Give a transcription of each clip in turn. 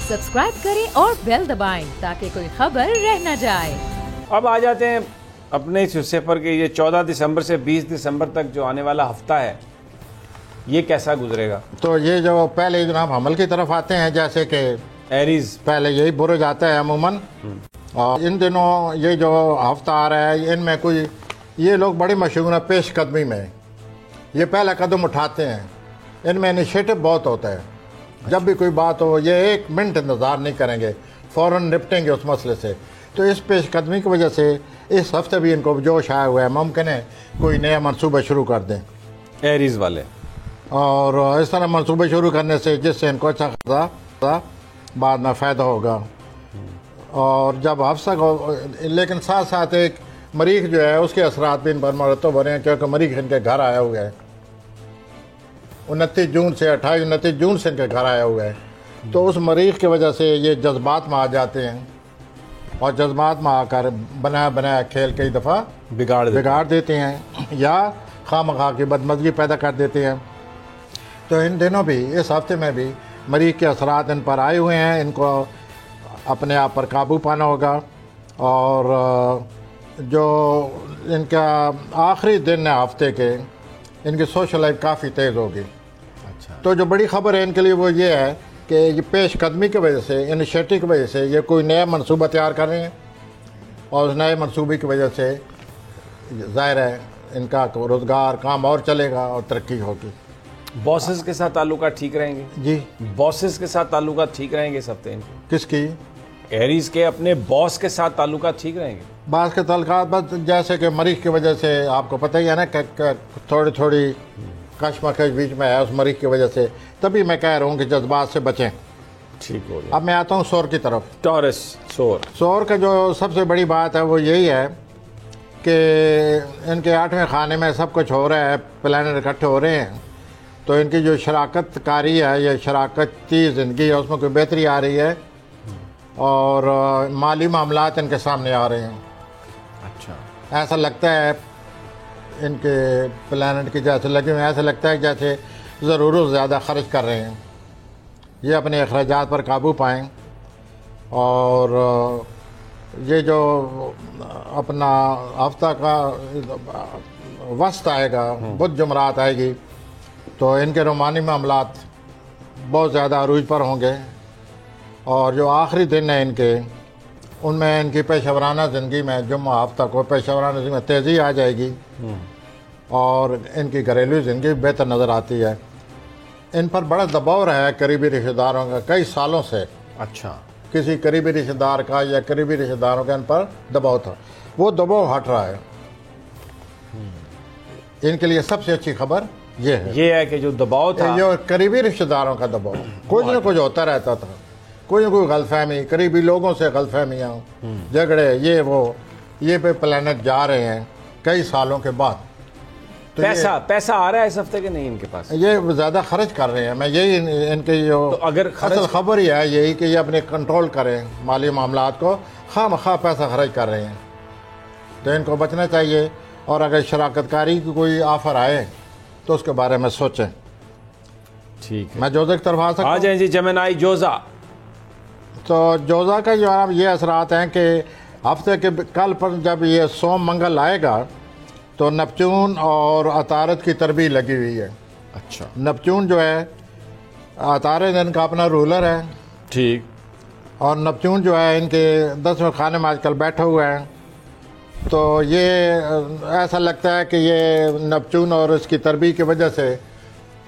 Subscribe کریں اور بیل دبائیں تاکہ کوئی خبر رہ نہ جائے۔ اب آ جاتے ہیں اپنے اس حصے پر کہ یہ 14 دسمبر سے 20 دسمبر تک جو آنے والا ہفتہ ہے یہ کیسا گزرے گا؟ تو یہ جو پہلے جناب حمل کی طرف آتے ہیں، جیسے کہ ایریز پہلے یہی برج آتا ہے عموماً، اور ان دنوں یہ جو ہفتہ آ رہا ہے ان میں کوئی یہ لوگ بڑی مشہور ہیں پیش قدمی میں، یہ پہلا قدم اٹھاتے ہیں، ان میں انیشیٹو بہت ہوتا ہے، جب بھی کوئی بات ہو یہ 1 منٹ انتظار نہیں کریں گے، فوراً نپٹیں گے اس مسئلے سے۔ تو اس پیش قدمی کی وجہ سے اس ہفتے بھی ان کو جوش آیا ہوا ہے، ممکن ہے کوئی نیا منصوبہ شروع کر دیں ایریز والے، اور اس طرح منصوبے شروع کرنے سے جس سے ان کو اچھا خاصا بعد میں فائدہ ہوگا۔ اور جب ہفتہ کو لیکن ساتھ ساتھ ایک مریخ جو ہے اس کے اثرات بھی ان پر مرتب ہو رہے ہیں، کیونکہ مریخ ان کے گھر آیا ہوا ہے 29 جون سے 29 جون سے ان کے گھر آیا ہوا ہے، تو اس مریخ کی وجہ سے یہ جذبات میں آ جاتے ہیں، اور جذبات میں آ کر بنایا کھیل کئی دفعہ بگاڑ دیتے ہیں یا خواہ کی بدمزگی پیدا کر دیتے ہیں۔ تو ان دنوں بھی اس ہفتے میں بھی مریخ کے اثرات ان پر آئے ہوئے ہیں، ان کو اپنے آپ پر قابو پانا ہوگا، اور جو ان کا آخری دن ہے ہفتے کے، ان کی سوشل لائف کافی تیز ہوگی۔ تو جو بڑی خبر ہے ان کے لیے وہ یہ ہے کہ یہ پیش قدمی کی وجہ سے، انیشیٹو کی وجہ سے یہ کوئی نیا منصوبہ تیار کر رہے ہیں، اور اس نئے منصوبے کی وجہ سے ظاہر ہے ان کا روزگار کام اور چلے گا اور ترقی ہوگی۔ باسز کے ساتھ تعلقات ٹھیک رہیں گے؟ جی، باسز کے ساتھ تعلقات ٹھیک رہیں گے اس ہفتے ان کے؟ کس کی؟ ایریز کے اپنے باس کے ساتھ تعلقات ٹھیک رہیں گے؟ بعض کے تعلقات بس جیسے کہ مریخ کی وجہ سے آپ کو پتہ ہی ہے نا کہ تھوڑی کشمکش بیچ میں ہے اس مریخ کی وجہ سے، تبھی میں کہہ رہا ہوں کہ جذبات سے بچیں۔ ٹھیک ہو گیا۔ اب میں آتا ہوں سور کی طرف۔ ٹورس، سور کا جو سب سے بڑی بات ہے وہ یہی ہے کہ ان کے 8ویں خانے میں سب کچھ ہو رہا ہے، پلانٹ اکٹھے ہو رہے ہیں، تو ان کی جو شراکت کاری ہے یا شراکتی زندگی ہے اس میں کوئی بہتری آ رہی ہے، اور مالی معاملات ان کے سامنے آ رہے ہیں۔ اچھا، ایسا لگتا ہے ان کے پلانٹ کی جیسے لگے ہوئے، ایسا لگتا ہے جیسے ضرورت زیادہ خرچ کر رہے ہیں، یہ اپنے اخراجات پر قابو پائیں، اور یہ جو اپنا ہفتہ کا وسط آئے گا، بدھ جمعرات آئے گی، تو ان کے رومانی معاملات بہت زیادہ عروج پر ہوں گے، اور جو آخری دن ہیں ان کے، ان میں ان کی پیشہ ورانہ زندگی میں جمعہ ہفتہ کو پیشہ ورانہ زندگی میں تیزی آ جائے گی، اور ان کی گھریلو زندگی بہتر نظر آتی ہے۔ ان پر بڑا دباؤ رہا ہے قریبی رشتہ داروں کا کئی سالوں سے، اچھا، کسی قریبی رشتہ دار کا یا قریبی رشتہ داروں کا ان پر دباؤ تھا، وہ دباؤ ہٹ رہا ہے۔ ان کے لیے سب سے اچھی خبر یہ ہے کہ جو دباؤ تھا، جو قریبی رشتہ داروں کا دباؤ، کچھ نہ کچھ ہوتا رہتا تھا، کوئی نہ کوئی غلط فہمی، قریبی لوگوں سے غلط فہمیاں، جھگڑے، یہ پہ پلانٹ جا رہے ہیں کئی سالوں کے بعد۔ تو پیسہ آ رہا ہے اس ہفتے کے نہیں ان کے پاس؟ یہ زیادہ خرچ کر رہے ہیں، میں یہی ان کی جو اصل خبر ہی ہے یہی کہ یہ اپنے کنٹرول کریں مالی معاملات کو، خواہ مخواہ پیسہ خرچ کر رہے ہیں، تو ان کو بچنا چاہیے، اور اگر شراکت کاری کی کوئی آفر آئے تو اس کے بارے میں سوچیں۔ ٹھیک ہے، میں جوزہ کی طرف آ سکتا ہوں؟ آ جائیں جی، جیمنائی جوزہ۔ تو جوزہ کا جو یہ اثرات ہیں کہ ہفتے کے کل پر جب یہ سوم منگل آئے گا تو نپچون اور عطارد کی تربیت لگی ہوئی ہے۔ اچھا، نپچون جو ہے عطارد ان کا اپنا رولر ہے، ٹھیک، اور نپچون جو ہے ان کے 10ویں خانے میں آج کل بیٹھا ہوا ہے، تو یہ ایسا لگتا ہے کہ یہ نپچون اور اس کی تربیت کی وجہ سے،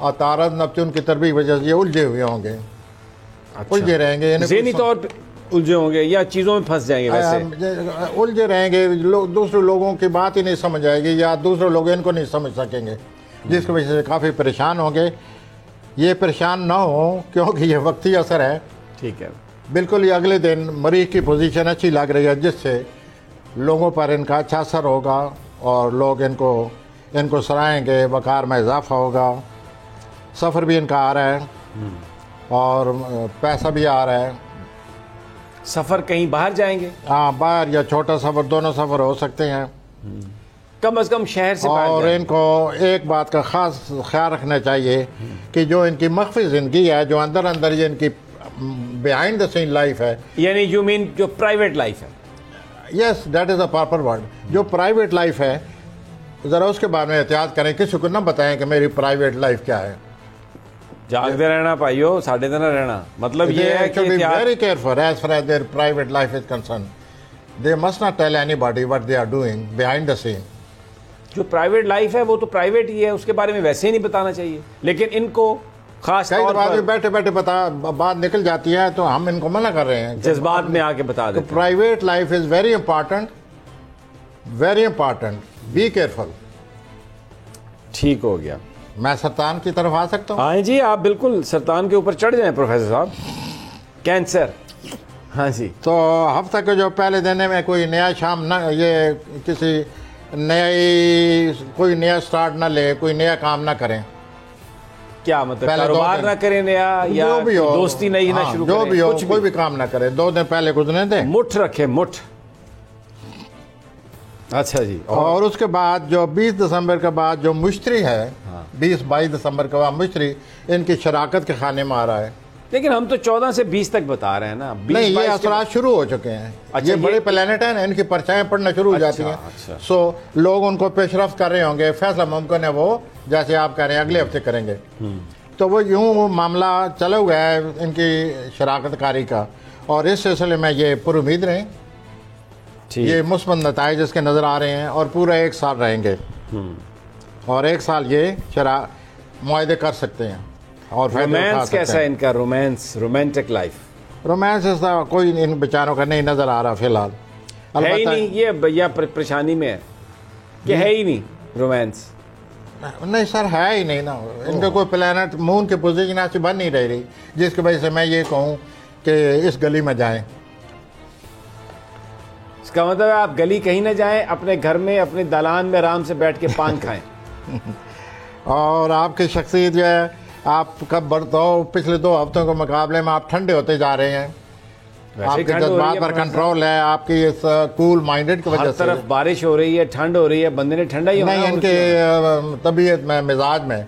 عطارد نپچون کی تربیت کی وجہ سے یہ الجھے ہوئے ہوں گے، الجھے رہیں گے، ذہنی طور پہ الجھے ہوں گے یا چیزوں میں پھنس جائیں گے، ویسے الجھے رہیں گے، دوسرے لوگوں کی بات ہی نہیں سمجھ آئے گی، یا دوسرے لوگ ان کو نہیں سمجھ سکیں گے، جس کی وجہ سے کافی پریشان ہوں گے۔ یہ پریشان نہ ہوں کیونکہ یہ وقتی اثر ہے۔ ٹھیک ہے، بالکل یہ اگلے دن مریخ کی پوزیشن اچھی لگ رہی ہے، جس سے لوگوں پر ان کا اچھا اثر ہوگا، اور لوگ ان کو سرائیں گے، وقار میں اضافہ ہوگا، سفر بھی ان کا آ رہا ہے، اور پیسہ بھی آ رہا ہے۔ سفر کہیں باہر جائیں گے؟ ہاں، باہر یا چھوٹا سفر، دونوں سفر ہو سکتے ہیں، کم از کم شہر سے باہر اور جائیں۔ ان کو ایک بات کا خاص خیال رکھنا چاہیے کہ جو ان کی مخفی زندگی ہے، جو اندر یہ ان کی behind the scene life ہے. یعنی یو مین جو پرائیویٹ لائف ہے. Yes that is a proper word. جو پرائیویٹ لائف ہے ذرا اس کے بارے میں احتیاط کریں, کسی کو نہ بتائیں کہ میری پرائیویٹ لائف کیا ہے. جاگتے رہنا پائیو, ساڈے تے نہ رہنا. مطلب یہ ہے کہ very careful as far as their private life is concern. They must not tell anybody what they are doing behind the scene. جو پرائیویٹ لائف ہے وہ تو پرائیویٹ ہی ہے, اس کے بارے میں ویسے ہی نہیں بتانا چاہیے. لیکن ان کو خاص طور پر بیٹھے بیٹھے بات نکل جاتی ہے تو ہم ان کو منع کر رہے ہیں, جذبات میں آ کے بتا دیتے ہیں. Private life is very important, very important. Be careful. ٹھیک ہو گیا. میں سرطان کی طرف آ سکتا ہوں؟ ہاں جی, آپ بالکل سرطان کے اوپر چڑھ جائیں پروفیسر صاحب. کینسر. ہاں جی. تو ہفتہ کے جو پہلے دن میں کوئی نیا شام نہ, یہ کسی کوئی نیا سٹارٹ نہ لے, کوئی نیا کام نہ کریں. کیا مطلب کاروبار نہ کریں نیا, یا دوستی نئی نہ شروع کریں, جو بھی ہو, کوئی بھی کام نہ کریں, 2 دن پہلے گزرنے دیں. مٹھ رکھیں, مٹھ. اچھا جی. اور اس کے بعد جو 20 دسمبر کے بعد جو مشتری ہے, 20-22 دسمبر کے بعد مشتری ان کی شراکت کے خانے میں آ رہا ہے. لیکن ہم تو 14 سے 20 تک بتا رہے ہیں نا. نہیں, یہ اثرات شروع ہو چکے ہیں. یہ بڑے پلانٹ ہیں, ان کی پرچھائیں پڑنا شروع ہو جاتی ہیں. سو لوگ ان کو پیش رفت کر رہے ہوں گے. فیصلہ ممکن ہے وہ جیسے آپ کہہ رہے ہیں اگلے ہفتے کریں گے. تو وہ یوں معاملہ چلا ہوا ہے ان کی شراکت کاری کا, اور اس سلسلے میں یہ پر امید رہیں. یہ مثبت نتائج اس کے نظر آ رہے ہیں, اور پورا 1 سال رہیں گے, اور 1 سال یہ معاہدے کر سکتے ہیں. اور رومانس کیسا ہے ان کا؟ رومانٹک لائف, رومانس کوئی ان بیچاروں کا نہیں نظر آ رہا فی الحال. ہے ہی نہیں. یہ بھیا پریشانی میں ہے کہ ہے ہی نہیں رومانس. نہیں سر, ہے ہی نہیں نا. ان کا کوئی پلانٹ مون کی پوزیشن ایسی بن نہیں رہی جس کی وجہ سے میں یہ کہوں کہ اس گلی میں جائیں. اس کا مطلب ہے آپ گلی کہیں نہ جائیں, اپنے گھر میں اپنے دالان میں آرام سے بیٹھ کے پان کھائیں. اور آپ کی شخصیت جو ہے, آپ کا برتاؤ پچھلے 2 ہفتوں کے مقابلے میں آپ ٹھنڈے ہوتے جا رہے ہیں. آپ کے جذبات پر کنٹرول ہے, آپ کی اس کول مائنڈڈ کی وجہ سے. ہر طرف بارش ہو رہی ہے, ٹھنڈ ہو رہی ہے, بندے نے ٹھنڈا ہی ہونا ہے. نہیں, ان کے طبیعت میں, مزاج میں,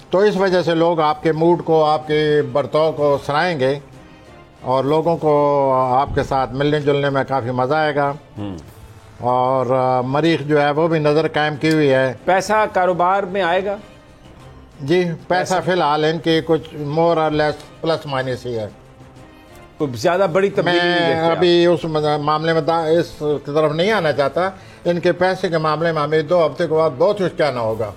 تو اس وجہ سے لوگ آپ کے موڈ کو, آپ کے برتاؤ کو سرائیں گے, اور لوگوں کو آپ کے ساتھ ملنے جلنے میں کافی مزہ آئے گا. اور مریخ جو ہے وہ بھی نظر قائم کی ہوئی ہے. پیسہ کاروبار میں آئے گا؟ جی, پیسہ فی الحال ان کی کچھ مور اور لیس پلس مائنس ہی ہے. زیادہ بڑی تبدیلی نہیں. میں ابھی اس معاملے میں اس کی طرف نہیں آنا چاہتا. ان کے پیسے کے معاملے میں ہمیں 2 ہفتے کے بعد بہت کچھ کہنا ہوگا.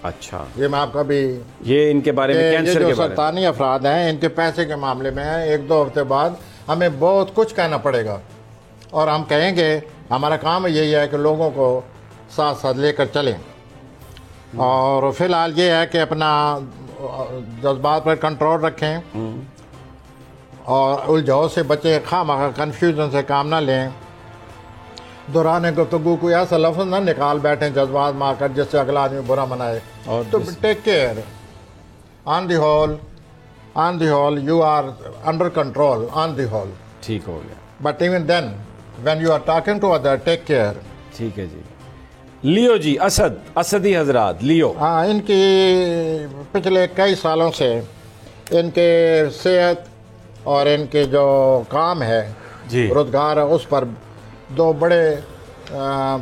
اچھا, یہ میں آپ کا بھی, یہ ان کے بارے میں, کینسر کے بارے سرطانی افراد ہیں, ان کے پیسے کے معاملے میں 1-2 ہفتے بعد ہمیں بہت کچھ کہنا پڑے گا. اور ہم کہیں گے, ہمارا کام یہی ہے کہ لوگوں کو ساتھ ساتھ لے کر چلیں. اور فی الحال یہ ہے کہ اپنا جذبات پر کنٹرول رکھیں, اور الجھاؤ سے بچیں, خواہ کنفیوژن سے کام نہ لیں. دوران گفتگو کوئی ایسا لفظ نہ نکال بیٹھیں جذبات میں آ کر جس سے اگلا آدمی برا منائے. تو take care. On the whole you are under control on the whole. ٹھیک ہو گیا. But even then when you are talking to other take care. ٹھیک ہے جی. لیو جی, اسدی حضرات, لیو. ہاں, ان کی پچھلے کئی سالوں سے ان کے صحت اور ان کے جو کام ہے, روزگار ہے, اس پر 2 بڑے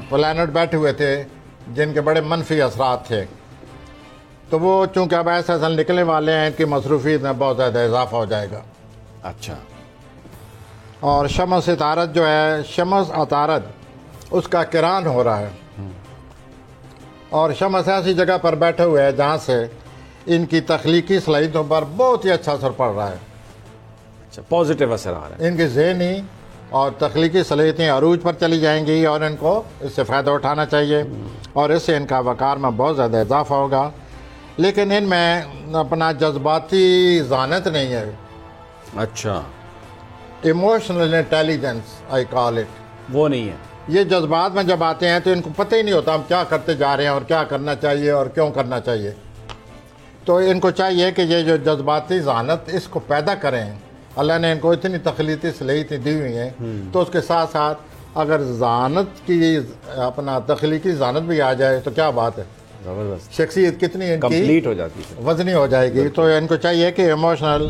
پلانٹ بیٹھے ہوئے تھے جن کے بڑے منفی اثرات تھے. تو وہ چونکہ اب ایسے نکلنے والے ہیں, ان کی مصروفیت میں بہت زیادہ اضافہ ہو جائے گا. اچھا. اور شمس عطارد جو ہے, شمس عطارد اس کا کران ہو رہا ہے, اور شمس ایسی جگہ پر بیٹھے ہوئے ہیں جہاں سے ان کی تخلیقی صلاحیتوں پر بہت ہی اچھا اثر پڑ رہا ہے. اچھا, پازیٹیو اثر آ رہا ہے. ان کی ذہنی اور تخلیقی صلاحیتیں عروج پر چلی جائیں گی, اور ان کو اس سے فائدہ اٹھانا چاہیے, اور اس سے ان کا وقار میں بہت زیادہ اضافہ ہوگا. لیکن ان میں اپنا جذباتی ذہانت نہیں ہے. اچھا, emotional intelligence I call it, وہ نہیں ہے. یہ جذبات میں جب آتے ہیں تو ان کو پتہ ہی نہیں ہوتا ہم کیا کرتے جا رہے ہیں, اور کیا کرنا چاہیے, اور کیوں کرنا چاہیے. تو ان کو چاہیے کہ یہ جو جذباتی ذہانت اس کو پیدا کریں. اللہ نے ان کو اتنی تخلیقی صلاحیتیں دی ہوئی ہیں, تو اس کے ساتھ ساتھ اگر ذہانت کی, اپنا تخلیقی ذہانت بھی آ جائے تو کیا بات ہے, زبردست. شخصیت کتنی ان کی کمپلیٹ ہو جاتی ہے, وزنی ہو جائے گی. تو ان کو چاہیے کہ ایموشنل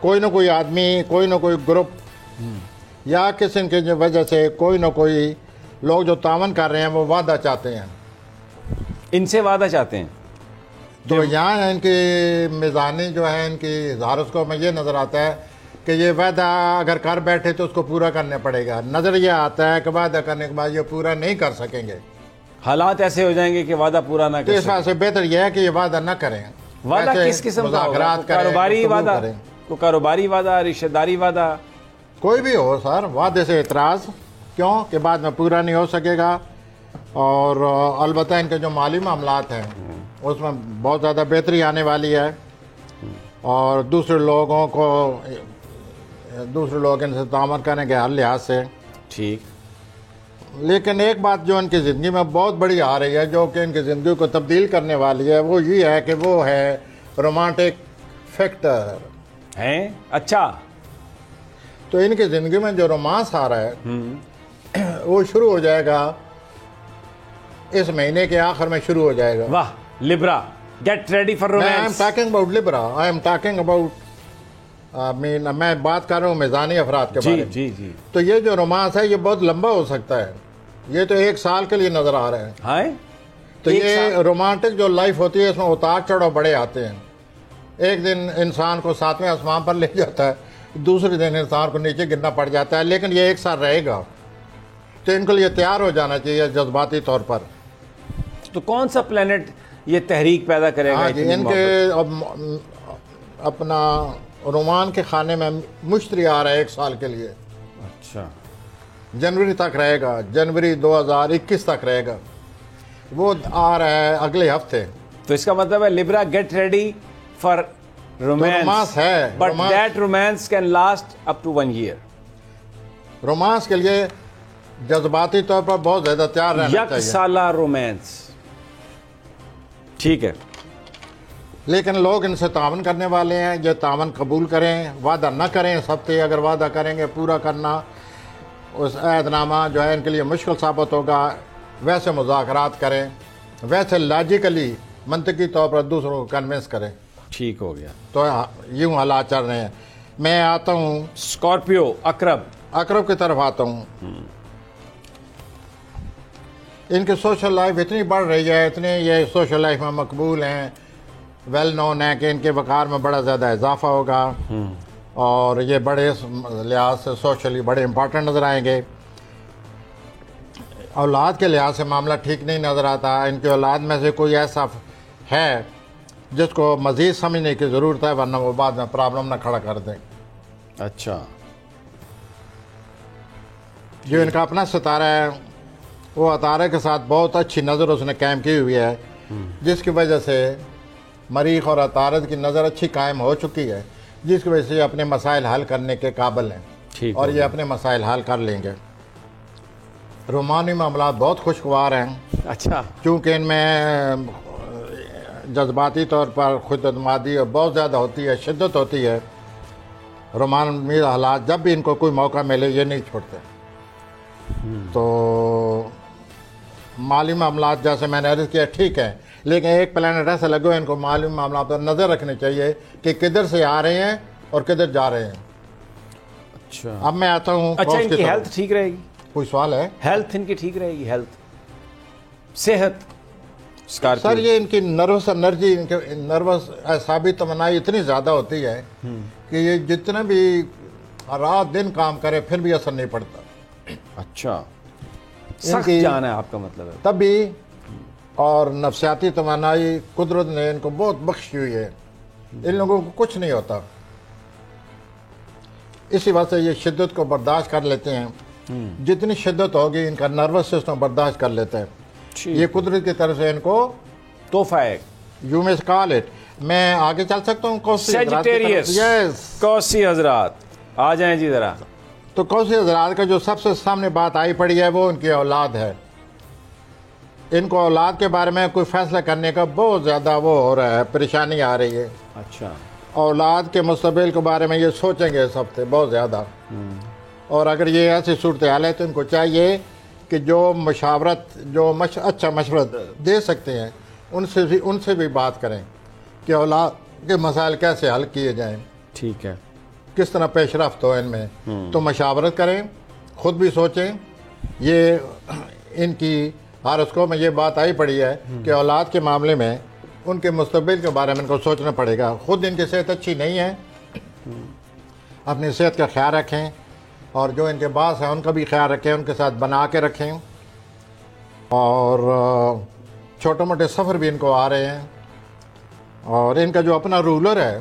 کوئی نہ کوئی آدمی, کوئی نہ کوئی گروپ یا کسی کی وجہ سے کوئی نہ کوئی لوگ جو تعاون کر رہے ہیں وہ وعدہ چاہتے ہیں, ان سے وعدہ چاہتے ہیں. تو یہاں ان کی میزانی جو ہے ان کی ہزارت کو میں یہ نظر آتا ہے کہ یہ وعدہ اگر کر بیٹھے تو اس کو پورا کرنا پڑے گا. نظر یہ آتا ہے کہ وعدہ کرنے کے بعد یہ پورا نہیں کر سکیں گے, حالات ایسے ہو جائیں گے کہ وعدہ پورا نہ تو کر اس وجہ سے بہتر یہ ہے کہ یہ وعدہ نہ کریں. وعدہ ایسے کس قسم کا ہوگا؟ مذاکرات کریں, کاروباری گفتگو وعدہ, کریں. کو کاروباری وعدہ, رشتہ داری وعدہ, کوئی بھی ہو سر, وعدے سے اعتراض کیوں کہ بعد میں پورا نہیں ہو سکے گا. اور البتہ ان کے جو مالی معاملات ہیں اس میں بہت زیادہ بہتری آنے والی ہے, اور دوسرے لوگوں کو دوسرے لوگ ان سے تعامل کریں گے ہر لحاظ سے. ٹھیک. لیکن ایک بات جو ان کی زندگی میں بہت بڑی آ رہی ہے, جو کہ ان کی زندگی کو تبدیل کرنے والی ہے, وہ یہ ہے کہ وہ ہے رومانٹک فیکٹر. ہیں؟ اچھا. تو ان کی زندگی میں جو رومانس آ رہا ہے وہ شروع ہو جائے گا اس مہینے کے آخر میں شروع ہو جائے گا. واہ, Libra, get ready for I am romance. talking about Libra. I am talking about میں بات کر رہا ہوں میزانی افراد کے بارے جی میں. جی جی. تو یہ جو رومانس ہے یہ بہت لمبا ہو سکتا ہے, یہ تو 1 سال کے لیے نظر آ رہے ہیں. ہاں, تو یہ رومانٹک جو لائف ہوتی ہے اس میں اتار چڑھاؤ بڑے آتے ہیں. ایک دن انسان کو 7ویں آسمان پر لے جاتا ہے, دوسرے دن انسان کو نیچے گرنا پڑ جاتا ہے, لیکن یہ 1 سال رہے گا. تو ان کو یہ تیار ہو جانا چاہیے جذباتی طور پر. تو کون سا پلینٹ یہ تحریک پیدا کرے گا؟ ہاں جی, ان کے اپنا رومان کے خانے میں مشتری آ رہا ہے 1 سال کے لیے. اچھا. جنوری تک رہے گا, جنوری 2021 تک رہے گا. وہ آ رہا ہے اگلے ہفتے. تو اس کا مطلب ہے Libra get ready for romance ہے, but that romance can last up to 1 year. Romance کے لیے جذباتی طور پر بہت زیادہ تیار رہنا 1 چاہیے. سالہ رومانس. ٹھیک ہے. لیکن لوگ ان سے تعاون کرنے والے ہیں, یہ تعاون قبول کریں, وعدہ نہ کریں. سب سے اگر وعدہ کریں گے پورا کرنا اس عہد نامہ جو ہے ان کے لیے مشکل ثابت ہوگا. ویسے مذاکرات کریں, ویسے لاجیکلی منطقی طور پر دوسروں کو کنونس کریں. ٹھیک ہو گیا. تو یوں حالات چل رہے ہیں. میں آتا ہوں اسکارپیو, اقرب کی طرف آتا ہوں. ان کی سوشل لائف اتنی بڑھ رہی ہے, اتنے یہ سوشل لائف میں مقبول ہیں, ویل نون ہے کہ ان کے وقار میں بڑا زیادہ اضافہ ہوگا, اور یہ بڑے لحاظ سے سوشلی بڑے امپورٹنٹ نظر آئیں گے. اولاد کے لحاظ سے معاملہ ٹھیک نہیں نظر آتا. ان کی اولاد میں سے کوئی ایسا ہے جس کو مزید سمجھنے کی ضرورت ہے, ورنہ وہ بعد میں پرابلم نہ کھڑا کر دیں. اچھا. جو ان کا اپنا ستارہ ہے وہ اتارے کے ساتھ بہت اچھی نظر اس نے قائم کی ہوئی ہے, جس کی وجہ سے مریخ اور عطارد کی نظر اچھی قائم ہو چکی ہے, جس کی وجہ سے یہ اپنے مسائل حل کرنے کے قابل ہیں, اور یہ اپنے مسائل حل کر لیں گے. رومانی معاملات بہت خوشگوار ہیں. اچھا. چونکہ ان میں جذباتی طور پر خود اعتمادی بہت زیادہ ہوتی ہے, شدت ہوتی ہے. رومانی حالات جب بھی ان کو کوئی موقع ملے یہ نہیں چھوڑتے. تو مالی معاملات جیسے میں نے عرض کیا ٹھیک ہے, لیکن ایک پلانٹ ایسا لگو ان کو مالی معاملات پر نظر رکھنی چاہیے کہ کدھر سے آ رہے ہیں اور کدھر جا رہے ہیں. اچھا. اب میں آتا ہوں. اچھا, ان کی ہیلتھ ٹھیک رہے گی؟ کوئی سوال ہے؟ ہیلتھ ان کی ٹھیک رہے گی, ہیلتھ, صحت. سر یہ ان کی نروس انرجی, ان کے نروس اعصابی توانائی اتنی زیادہ ہوتی ہے کہ یہ جتنا بھی رات دن کام کرے پھر بھی اثر نہیں پڑتا. اچھا, سخت جان ہے آپ کا مطلب ہے. تب بھی اور نفسیاتی توانائی قدرت نے ان کو بہت بخشی ہوئی ہے. ان لوگوں کو کچھ نہیں ہوتا, اسی وجہ سے یہ شدت کو برداشت کر لیتے ہیں. جتنی شدت ہوگی ان کا نروس سسٹم برداشت کر لیتا ہے. یہ قدرت کی طرف سے ان کو تحفہ ہے. یو میں کال اٹ. میں آگے چل سکتا ہوں؟ سیجیٹیریس. کوسی حضرات آ جائیں جی ذرا. تو کوسی حضرات کا جو سب سے سامنے بات آئی پڑی ہے وہ ان کی اولاد ہے. ان کو اولاد کے بارے میں کوئی فیصلہ کرنے کا بہت زیادہ وہ ہو رہا ہے, پریشانی آ رہی ہے. اچھا. اولاد کے مستقبل کے بارے میں یہ سوچیں گے سب سے بہت زیادہ. اور اگر یہ ایسی صورتحال ہے تو ان کو چاہیے کہ جو مشاورت, جو اچھا مشورہ دے سکتے ہیں ان سے بھی بات کریں کہ اولاد کے مسائل کیسے حل کیے جائیں. ٹھیک ہے. کس طرح پیش رفت ہو ان میں، تو مشاورت کریں، خود بھی سوچیں. یہ ان کی ہاراسکوپ میں یہ بات آئی پڑی ہے کہ اولاد کے معاملے میں ان کے مستقبل کے بارے میں ان کو سوچنا پڑے گا. خود ان کی صحت اچھی نہیں ہے، اپنی صحت کا خیال رکھیں، اور جو ان کے باس ہیں ان کا بھی خیال رکھیں، ان کے ساتھ بنا کے رکھیں. اور چھوٹے موٹے سفر بھی ان کو آ رہے ہیں. اور ان کا جو اپنا رولر ہے،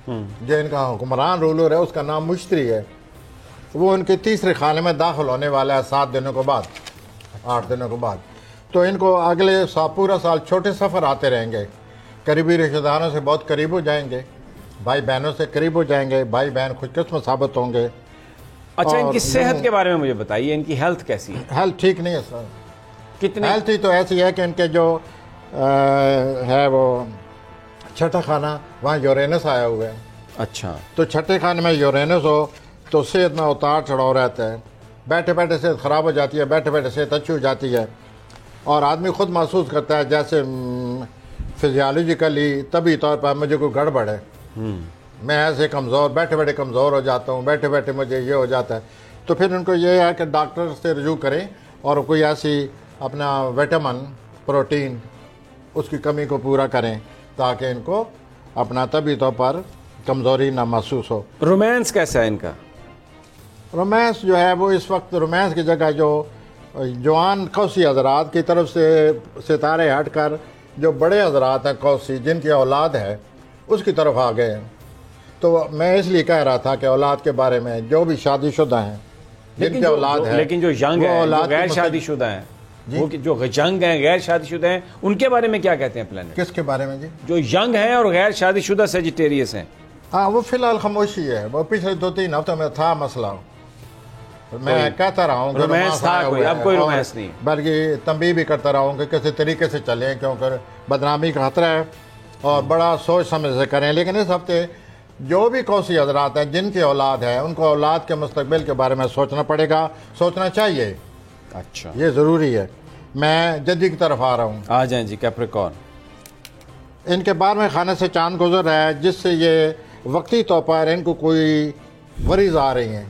جو ان کا حکمران رولر ہے، اس کا نام مشتری ہے. وہ ان کے تیسرے خانے میں داخل ہونے والا ہے 7 دنوں کے بعد، 8 دنوں کے بعد. تو ان کو اگلے پورا سال چھوٹے سفر آتے رہیں گے. قریبی رشتہ داروں سے بہت قریب ہو جائیں گے، بھائی بہنوں سے قریب ہو جائیں گے، بھائی بہن خوش قسمت ثابت ہوں گے. اچھا، ان کی صحت کے بارے میں مجھے بتائیے، ان کی ہیلتھ کیسی ہے؟ ہیلتھ ٹھیک نہیں ہے سر. کتنی ہیلتھ ہی تو ایسی ہے کہ ان کے جو ہے وہ چھٹا خانہ، وہاں یورینس آیا ہوا ہے. اچھا، تو چھٹے خانے میں یورینس ہو تو صحت میں اتار چڑھاؤ رہتا ہے. بیٹھے بیٹھے صحت خراب ہو جاتی ہے، بیٹھے بیٹھے صحت اچھی ہو جاتی ہے. اور آدمی خود محسوس کرتا ہے جیسے فزیالوجیکلی طبی طور پر مجھے کوئی گڑبڑ ہے، میں ایسے کمزور، بیٹھے بیٹھے کمزور ہو جاتا ہوں، بیٹھے بیٹھے مجھے یہ ہو جاتا ہے. تو پھر ان کو یہ ہے کہ ڈاکٹر سے رجوع کریں اور کوئی ایسی اپنا وٹامن، پروٹین، اس کی کمی کو پورا کریں تاکہ ان کو اپنا طبی طور پر کمزوری نہ محسوس ہو. رومانس کیسا ہے ان کا؟ رومانس جو ہے وہ اس وقت رومانس کی جگہ جو جوان قوسی حضرات کی طرف سے ستارے ہٹ کر جو بڑے حضرات ہیں قوسی، جن کی اولاد ہے، اس کی طرف آ گئے ہیں. تو میں اس لیے کہہ رہا تھا کہ اولاد کے بارے میں جو بھی شادی شدہ ہیں، جن کی اولاد ہے، لیکن جو ینگ ہیں، جو غیر شادی شدہ ہیں، وہ جو ینگ ہیں، غیر شادی شدہ ہیں، ان کے بارے میں کیا کہتے ہیں پلانٹ؟ کس کے بارے میں جی؟ جو ینگ ہیں اور غیر شادی شدہ سیجیٹیریس ہیں. ہاں، وہ فی الحال خاموشی ہے. وہ پچھلے 2-3 ہفتوں میں تھا مسئلہ. میں کہتا رہا ہوں کہ رومانس تھا کوئی، اب کوئی رومانس نہیں، بلکہ تنبیہ بھی کرتا رہا ہوں کہ کسی طریقے سے چلیں، کیونکہ بدنامی کا خطرہ ہے اور بڑا سوچ سمجھ سے کریں. لیکن اس ہفتے جو بھی قوسی حضرات ہیں جن کی اولاد ہے، ان کو اولاد کے مستقبل کے بارے میں سوچنا پڑے گا، سوچنا چاہیے. اچھا، یہ ضروری ہے. میں جدی کی طرف آ رہا ہوں. آ جائیں جی. کیپریکارن، ان کے 12ویں خانے سے چاند گزر رہا ہے، جس سے یہ وقتی طور پر ان کو کوئی وریز آ رہی ہیں،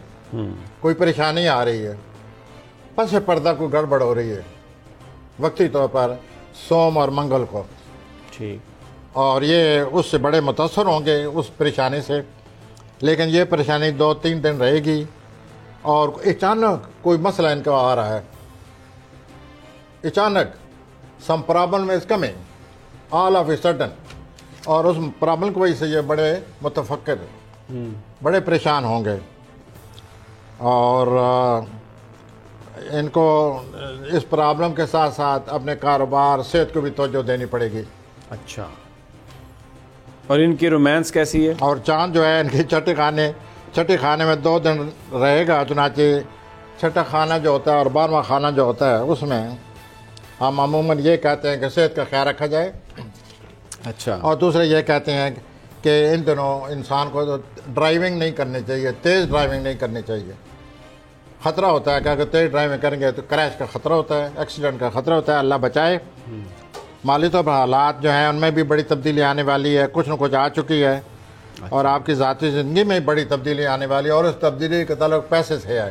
کوئی پریشانی آ رہی ہے، پس پردہ کوئی گڑبڑ ہو رہی ہے وقتی طور پر سوم اور منگل کو. ٹھیک. اور یہ اس سے بڑے متاثر ہوں گے اس پریشانی سے. لیکن یہ پریشانی 2-3 دن رہے گی اور اچانک کوئی مسئلہ ان کا آ رہا ہے. اچانک some problem is coming all of a sudden, اور اس پرابلم کی وجہ سے یہ بڑے متفکر، بڑے پریشان ہوں گے. اور ان کو اس پرابلم کے ساتھ ساتھ اپنے کاروبار، صحت کو بھی توجہ دینی پڑے گی. اچھا. اور ان کی رومانس کیسی ہے؟ اور چاند جو ہے ان کے چھٹے خانے میں 2 دن رہے گا. چنانچہ چھٹا خانہ جو ہوتا ہے اور 12واں خانہ جو ہوتا ہے، اس میں ہم عموماً یہ کہتے ہیں کہ صحت کا خیال رکھا جائے. اچھا. اور دوسرے یہ کہتے ہیں کہ ان دنوں انسان کو ڈرائیونگ نہیں کرنی چاہیے، تیز ڈرائیونگ نہیں کرنی چاہیے. خطرہ ہوتا ہے کہ اگر تیز ڈرائیونگ کریں گے تو کریش کا خطرہ ہوتا ہے، ایکسیڈنٹ کا خطرہ ہوتا ہے. اللہ بچائے. مالی طور پر حالات جو ہیں ان میں بھی بڑی تبدیلی آنے والی ہے، کچھ نہ کچھ آ چکی ہے. اور آپ کی ذاتی زندگی میں بڑی تبدیلی آنے والی ہے، اور اس تبدیلی کا تعلق پیسے سے ہے.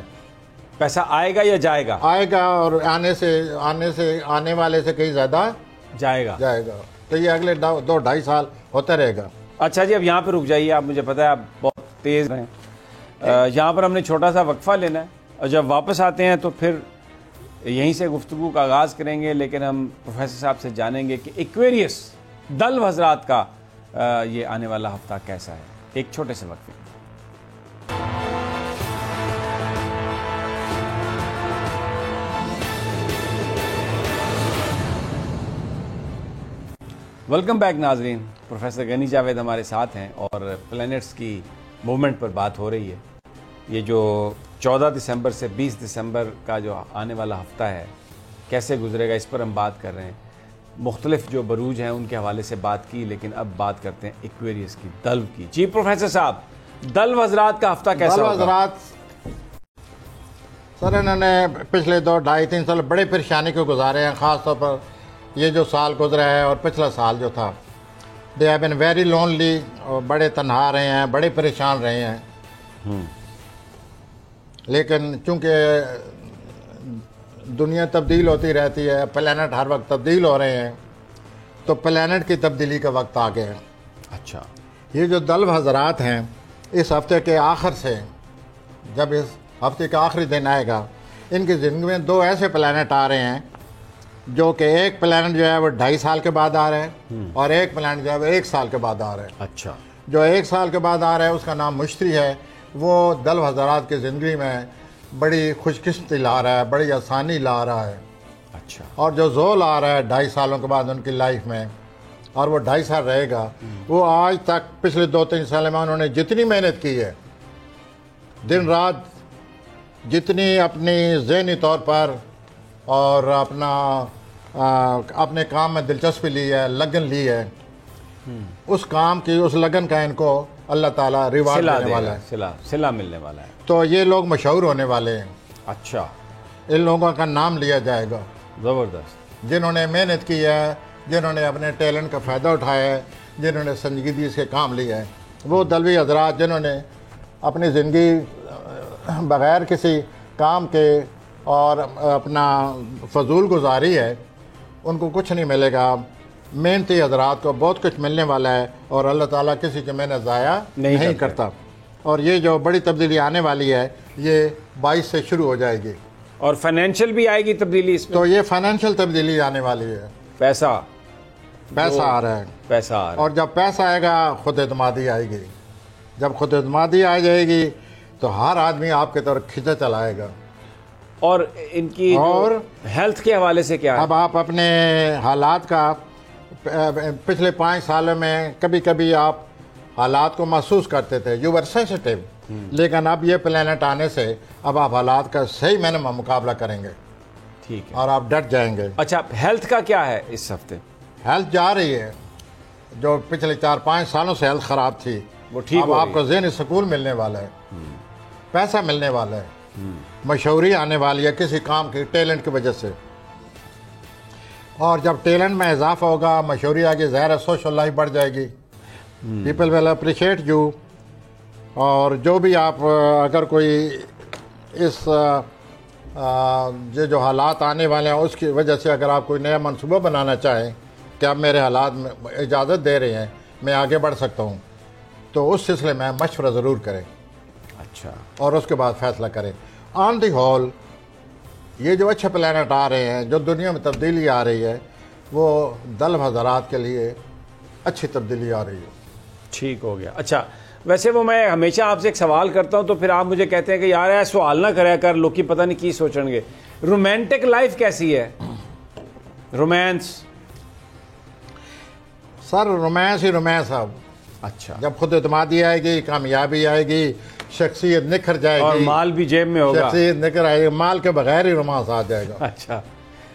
پیسہ آئے گا یا جائے گا؟ آئے گا، اور آنے والے سے کہیں زیادہ جائے گا. تو یہ اگلے 2-2.5 سال ہوتا رہے گا. اچھا جی، اب یہاں پہ رک جائیے آپ، مجھے پتا ہے آپ بہت تیز ہیں. یہاں پر ہم نے چھوٹا سا وقفہ لینا ہے، اور جب واپس آتے ہیں تو پھر یہیں سے گفتگو کا آغاز کریں گے. لیکن ہم پروفیسر صاحب سے جانیں گے کہ ایکویریس دلو حضرات کا یہ آنے والا ہفتہ کیسا ہے. ایک چھوٹے سے وقفے. ویلکم بیک ناظرین. پروفیسر غنی جاوید ہمارے ساتھ ہیں اور پلینٹس کی موومنٹ پر بات ہو رہی ہے. یہ جو 14 دسمبر سے 20 دسمبر کا جو آنے والا ہفتہ ہے کیسے گزرے گا، اس پر ہم بات کر رہے ہیں. مختلف جو بروج ہیں ان کے حوالے سے بات کی، لیکن اب بات کرتے ہیں ایکویریس کی، دلو کی. جی پروفیسر صاحب، دلو حضرات کا ہفتہ کیسا ہوگا؟ دلو حضرات سر، انہوں نے پچھلے 2-2.5-3 سال بڑے پریشانی کو گزارے ہیں. خاص طور پر یہ جو سال گزرا ہے اور پچھلا سال جو تھا، they have been very lonely, اور بڑے تنہا رہے ہیں، بڑے پریشان رہے ہیں. لیکن چونکہ دنیا تبدیل ہوتی رہتی ہے، پلانٹ ہر وقت تبدیل ہو رہے ہیں، تو پلانٹ کی تبدیلی کا وقت آ گیا ہے۔ اچھا، یہ جو دلو حضرات ہیں، اس ہفتے کے آخر سے، جب اس ہفتے کا آخری دن آئے گا، ان کی زندگی میں 2 ایسے پلانٹ آ رہے ہیں جو کہ ایک پلانٹ جو ہے وہ 2.5 سال کے بعد آ رہا ہے، اور ایک پلانٹ جو ہے وہ 1 سال کے بعد آ رہا ہے۔ اچھا، جو 1 سال کے بعد آ رہا ہے اس کا نام مشتری ہے۔ وہ دلو حضرات کی زندگی میں بڑی خوش قسمتی لا رہا ہے، بڑی آسانی لا رہا ہے۔ اچھا، اور جو زول آ رہا ہے 2.5 سالوں کے بعد ان کی لائف میں، اور وہ 2.5 سال رہے گا، وہ آج تک پچھلے 2-3 سال میں انہوں نے جتنی محنت کی ہے، دن رات جتنی اپنی ذہنی طور پر اور اپنے کام میں دلچسپی لی ہے، لگن لی ہے، اس کام کی، اس لگن کا ان کو اللہ تعالیٰ ریوارڈ دینے والا ہے، صلہ ملنے والا ہے۔ تو یہ لوگ مشہور ہونے والے ہیں۔ اچھا، ان لوگوں کا نام لیا جائے گا زبردست۔ جنہوں نے محنت کی ہے، جنہوں نے اپنے ٹیلنٹ کا فائدہ اٹھایا ہے، جنہوں نے سنجیدگی سے کام لیا ہے، وہ دلوی حضرات جنہوں نے اپنی زندگی بغیر کسی کام کے اور اپنا فضول گزاری ہے، ان کو کچھ نہیں ملے گا۔ محنتی حضرات کو بہت کچھ ملنے والا ہے، اور اللہ تعالیٰ کسی کی محنت ضائع نہیں کرتا۔ اور یہ جو بڑی تبدیلی آنے والی ہے، یہ 22 سے شروع ہو جائے گی، اور فائنینشیل بھی آئے گی تبدیلی اس میں؟ تو یہ فائنینشیل تبدیلی آنے والی ہے۔ پیسہ آ رہا ہے، پیسہ آ رہا ہے، اور جب پیسہ آئے گا خود اعتمادی آئے گی۔ جب خود اعتمادی آ جائے گی تو ہر آدمی آپ کی طرف کھینچا چلائے گا۔ اور ان کی اور ہیلتھ کے حوالے سے کیا ہے؟ اب آپ اپنے حالات کا پچھلے 5 سالوں میں کبھی کبھی آپ حالات کو محسوس کرتے تھے، یو ور سینسٹیو، لیکن اب یہ پلانٹ آنے سے اب آپ حالات کا صحیح معنی میں مقابلہ کریں گے، ٹھیک ہے، اور آپ ڈٹ جائیں گے۔ اچھا، ہیلتھ کا کیا ہے اس ہفتے؟ ہیلتھ جا رہی ہے، جو پچھلے 4-5 سالوں سے ہیلتھ خراب تھی، وہ ٹھیک اب ہو آپ رہی کو ذہنی سکون ملنے والا ہے، پیسہ ملنے والا ہے، مشہوری آنے والی ہے کسی کام کی ٹیلنٹ کی وجہ سے۔ اور جب ٹیلنٹ میں اضافہ ہوگا، مشہوری آگے، ظاہر ہے سوشل لائف بڑھ جائے گی، پیپل ول اپریشیٹ یو۔ اور جو بھی آپ اگر کوئی اس جو حالات آنے والے ہیں اس کی وجہ سے اگر آپ کوئی نیا منصوبہ بنانا چاہیں کہ اب میرے حالات میں اجازت دے رہے ہیں، میں آگے بڑھ سکتا ہوں، تو اس سلسلے میں مشورہ ضرور کریں، اچھا، اور اس کے بعد فیصلہ کریں۔ آن دی ہول یہ جو اچھے پلانٹ آ رہے ہیں، جو دنیا میں تبدیلی آ رہی ہے، وہ دلو حضرات کے لیے اچھی تبدیلی آ رہی ہے۔ ٹھیک ہو گیا۔ اچھا، ویسے وہ میں ہمیشہ آپ سے ایک سوال کرتا ہوں تو پھر آپ مجھے کہتے ہیں کہ یار ایسا سوال نہ کریا کر، لوگ کی پتہ نہیں کی سوچیں گے۔ رومانٹک لائف کیسی ہے؟ رومانس؟ سر رومانس ہی رومانس اب۔ اچھا، جب خود اعتمادی آئے گی، کامیابی آئے گی، شخصیت نکھر جائے اور گی، مال بھی جیب میں ہوگا؟ شخصیت نکھر آئے گی، مال کے بغیر ہی رومانس آ جائے گا۔ اچھا،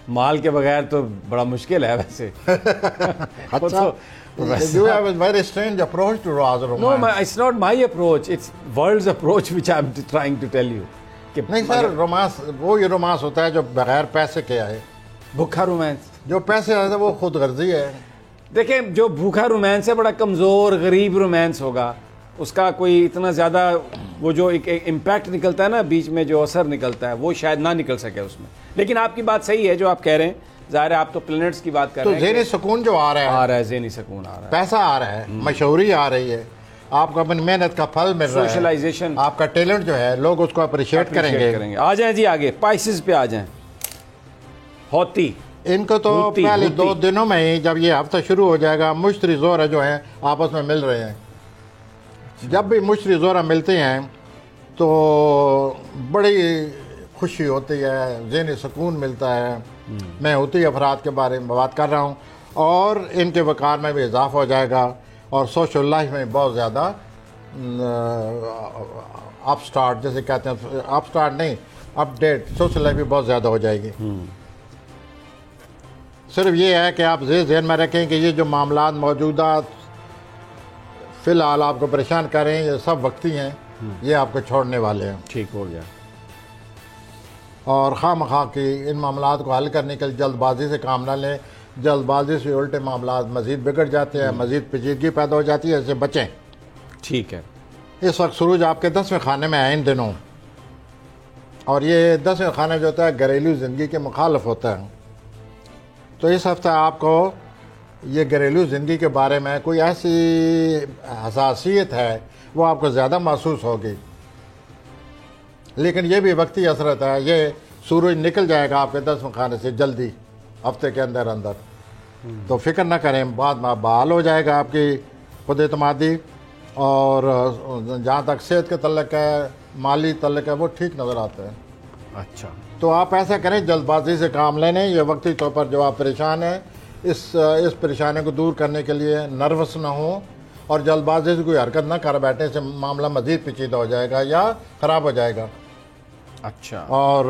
مال کے بغیر تو بڑا مشکل ہے ویسے۔ اچھا، you have a very strange approach to romance. No, it's not my approach. It's world's approach which I'm trying to tell you. نہیں سر، رومانس وہ یہ رومانس ہوتا ہے جو بغیر پیسے کے آئے۔ بھوکا رومانس؟ جو پیسے آتا ہے وہ خود غرضی ہے۔ دیکھیں، جو بھوکا رومانس ہے بڑا کمزور غریب رومانس ہوگا، اس کا کوئی اتنا زیادہ وہ جو ایک امپیکٹ نکلتا ہے نا بیچ میں، جو اثر نکلتا ہے، وہ شاید نہ نکل سکے اس میں۔ لیکن آپ کی بات صحیح ہے جو آپ کہہ رہے ہیں، ظاہر ہے آپ تو پلینٹس کی بات کر تو رہے ہیں، ذہنی سکون جو آ رہا ہے، ذہنی سکون آ رہا ہے، پیسہ آ رہا ہے، مشہوری آ رہی ہے، آپ کو اپنی محنت کا پھل مل رہا ہے، سوشلائزیشن، آپ کا ٹیلنٹ جو ہے لوگ اس کو اپریشیٹ کریں گے۔ آ جائیں جی آگے، پائسز پہ آ جائیں۔ ہوتی ان کو تو پہلے 2 دنوں میں ہی، جب یہ ہفتہ شروع ہو جائے گا، مشتری زورہ جو ہیں آپس میں مل رہے ہیں۔ جب بھی مشتری زورہ ملتے ہیں تو بڑی خوشی ہوتی ہے، ذہنی سکون ملتا ہے۔ میں ہوتی افراد کے بارے میں بات کر رہا ہوں، اور ان کے وقار میں بھی اضافہ ہو جائے گا، اور سوشل لائف میں بہت زیادہ اپ سٹارٹ جیسے کہتے ہیں، اپ سٹارٹ نہیں، اپ ڈیٹ، سوشل لائف بھی بہت زیادہ ہو جائے گی۔ صرف یہ ہے کہ آپ ذہن میں رکھیں کہ یہ جو معاملات موجودہ فی الحال آپ کو پریشان کر رہے ہیں، یہ سب وقتی ہیں، یہ آپ کو چھوڑنے والے ہیں۔ ٹھیک ہو گیا۔ اور خواہ مخواہ کی ان معاملات کو حل کرنے کے لیے جلد بازی سے کام نہ لیں، جلد بازی سے الٹے معاملات مزید بگڑ جاتے ہیں، مزید پیچیدگی پیدا ہو جاتی ہے، اس سے بچیں۔ ٹھیک ہے۔ اس وقت سروج آپ کے 10ویں خانے میں ہیں ان دنوں، اور یہ 10ویں خانہ جو ہوتا ہے گھریلو زندگی کے مخالف ہوتا ہے. تو اس ہفتے آپ کو یہ گھریلو زندگی کے بارے میں کوئی ایسی حساسیت ہے وہ آپ کو زیادہ محسوس ہوگی، لیکن یہ بھی وقتی اثرت ہے. یہ سورج نکل جائے گا آپ کے 10ویں خانے سے جلدی، ہفتے کے اندر اندر. تو فکر نہ کریں، بعد میں بحال ہو جائے گا آپ کی خود اعتمادی. اور جہاں تک صحت کے تعلق ہے، مالی تعلق ہے، وہ ٹھیک نظر آتے ہیں. اچھا، تو آپ ایسا کریں، جلد بازی سے کام لینے. یہ وقتی طور پر جو آپ پریشان ہیں، اس پریشانی کو دور کرنے کے لیے نروس نہ ہوں اور جلد بازی سے کوئی حرکت نہ کر بیٹھنے سے معاملہ مزید پیچیدہ ہو جائے گا یا خراب ہو جائے گا. اچھا. اور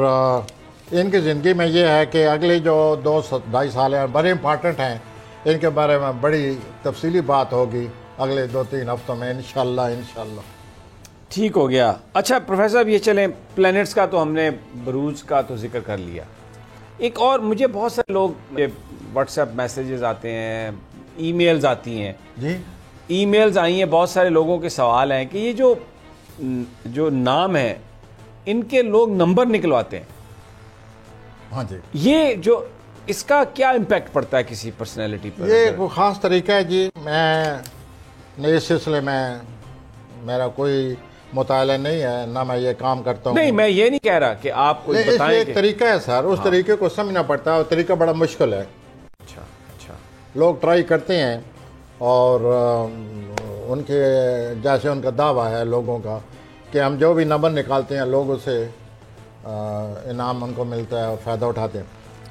ان کی زندگی میں یہ ہے کہ اگلے جو 2-2.5 سال ہیں بڑے امپارٹنٹ ہیں. ان کے بارے میں بڑی تفصیلی بات ہوگی اگلے 2-3 ہفتوں میں انشاءاللہ. ٹھیک ہو گیا. اچھا پروفیسر صاحب، یہ چلیں پلینٹس کا تو ہم نے بروج کا تو ذکر کر لیا. ایک اور مجھے بہت سارے لوگ واٹس ایپ میسیجز آتے ہیں، ای میلز آتی ہیں. جی، ای میلز آئی ہیں، بہت سارے لوگوں کے سوال ہیں کہ یہ جو نام ہے ان کے لوگ نمبر نکلواتے ہیں. ہاں جی. یہ جو اس کا کیا امپیکٹ پڑتا ہے کسی پرسنالٹی پر؟ یہ کوئی خاص طریقہ ہے جی. میں اس سلسلے میں میرا کوئی مطالعہ نہیں ہے، نہ میں یہ کام کرتا ہوں. نہیں، میں یہ نہیں کہہ رہا کہ آپ کو اس بتائیں ایک طریقہ ہے سر، اس طریقے کو سمجھنا پڑتا ہے، اور طریقہ بڑا مشکل ہے. اچھا. لوگ ٹرائی کرتے ہیں اور ان کے جیسے ان کا دعویٰ ہے لوگوں کا کہ ہم جو بھی نمبر نکالتے ہیں لوگوں سے انعام ان کو ملتا ہے اور فائدہ اٹھاتے ہیں.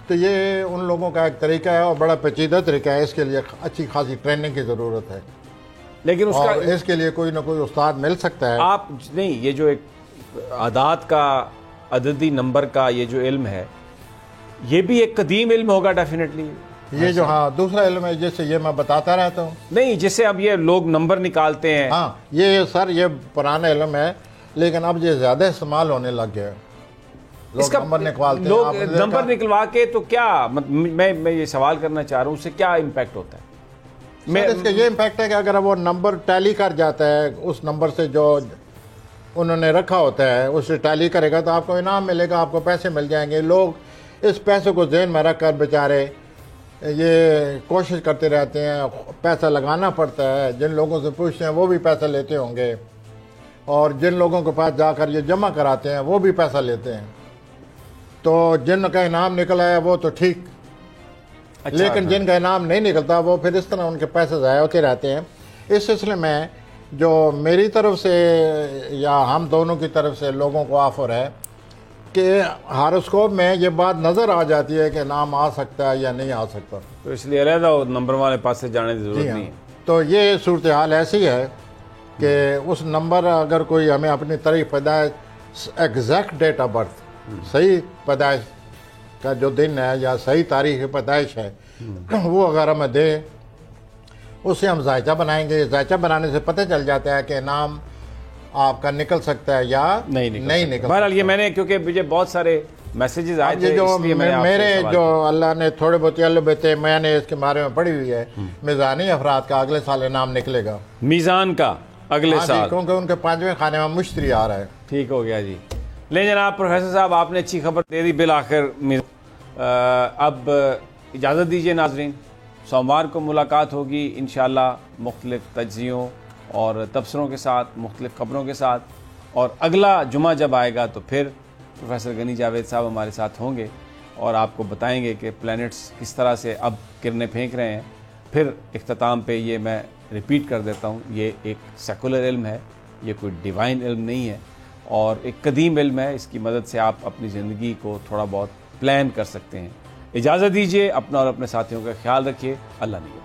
تو یہ ان لوگوں کا ایک طریقہ ہے اور بڑا پیچیدہ طریقہ ہے. اس کے لیے اچھی خاصی ٹریننگ کی ضرورت ہے، لیکن اس اور کا اس کے لیے کوئی نہ کوئی استاد مل سکتا ہے. آپ نہیں، یہ جو ایک اعداد کا، عددی نمبر کا یہ جو علم ہے، یہ بھی ایک قدیم علم ہوگا ڈیفینیٹلی. یہ جو دوسرا علم ہے جیسے یہ میں بتاتا رہتا ہوں. نہیں، جسے اب یہ لوگ نمبر نکالتے ہیں. ہاں، یہ سر یہ پرانا علم ہے، لیکن اب یہ زیادہ استعمال ہونے لگ گیا ہے. اس کا نمبر نکوالتے ہیں. لوگ نمبر نکلوا کے تو کیا، میں یہ سوال کرنا چاہ رہا ہوں، اس سے کیا امپیکٹ ہوتا ہے؟ اس کا یہ امپیکٹ ہے کہ اگر وہ نمبر ٹیلی کر جاتا ہے اس نمبر سے جو انہوں نے رکھا ہوتا ہے، اس سے ٹیلی کرے گا تو آپ کو انعام ملے گا، آپ کو پیسے مل جائیں گے. لوگ اس پیسے کو ذہن میں رکھ کر بیچارے یہ کوشش کرتے رہتے ہیں. پیسہ لگانا پڑتا ہے، جن لوگوں سے پوچھتے ہیں وہ بھی پیسہ لیتے ہوں گے، اور جن لوگوں کے پاس جا کر یہ جمع کراتے ہیں وہ بھی پیسہ لیتے ہیں. تو جن کا انعام نکلا ہے وہ تو ٹھیک، لیکن جن کا انعام نہیں نکلتا وہ پھر اس طرح ان کے پیسے ضائع ہوتے رہتے ہیں. اس سلسلے میں جو میری طرف سے یا ہم دونوں کی طرف سے لوگوں کو آفر ہے کہ ہاروسکوپ میں یہ بات نظر آ جاتی ہے کہ انعام آ سکتا ہے یا نہیں آ سکتا، تو اس لیے علیحدہ نمبر والے پاس سے جانے کی ضرورت نہیں ہے. تو یہ صورتحال ایسی ہے کہ اس نمبر اگر کوئی ہمیں اپنی تاریخ پیدائش، ایگزیکٹ ڈیٹ آف برتھ، صحیح پیدائش کا جو دن ہے یا صحیح تاریخ پیدائش ہے، وہ اگر ہمیں دے، اس سے ہم ذائچہ بنائیں گے. ذائچہ بنانے سے پتہ چل جاتا ہے کہ انعام آپ کا نکل سکتا ہے یا نہیں نکل. بہرحال یہ میں نے، کیونکہ مجھے بہت سارے میسیجز آئے تھے، جو اس لیے میں نے آپ سے میرے سوال جو اللہ نے تھوڑے بہت علم میں نے اس کے بارے میں پڑھی ہوئی ہے، میزانی افراد کا اگلے سال انعام نکلے گا. میزان کا اگلے سال، کیونکہ ان کے 5ویں خانے میں مشتری آ رہا ہے. ٹھیک ہو گیا جی. لے جناب پروفیسر صاحب، آپ نے اچھی خبر دے دی بالآخر. اب اجازت دیجیے ناظرین، سوموار کو ملاقات ہوگی انشاءاللہ مختلف تجزیوں اور تبصروں کے ساتھ، مختلف خبروں کے ساتھ. اور اگلا جمعہ جب آئے گا تو پھر پروفیسر غنی جاوید صاحب ہمارے ساتھ ہوں گے اور آپ کو بتائیں گے کہ پلینٹس کس طرح سے اب کرنیں پھینک رہے ہیں. پھر اختتام پہ یہ میں ریپیٹ کر دیتا ہوں، یہ ایک سیکولر علم ہے، یہ کوئی ڈیوائن علم نہیں ہے، اور ایک قدیم علم ہے. اس کی مدد سے آپ اپنی زندگی کو تھوڑا بہت پلان کر سکتے ہیں. اجازت دیجیے، اپنا اور اپنے ساتھیوں کا خیال رکھیے. اللہ نگہبان.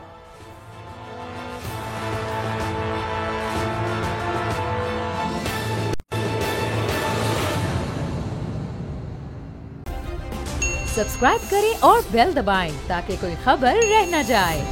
سبسکرائب کریں اور بیل دبائیں تاکہ کوئی خبر رہ نہ جائے.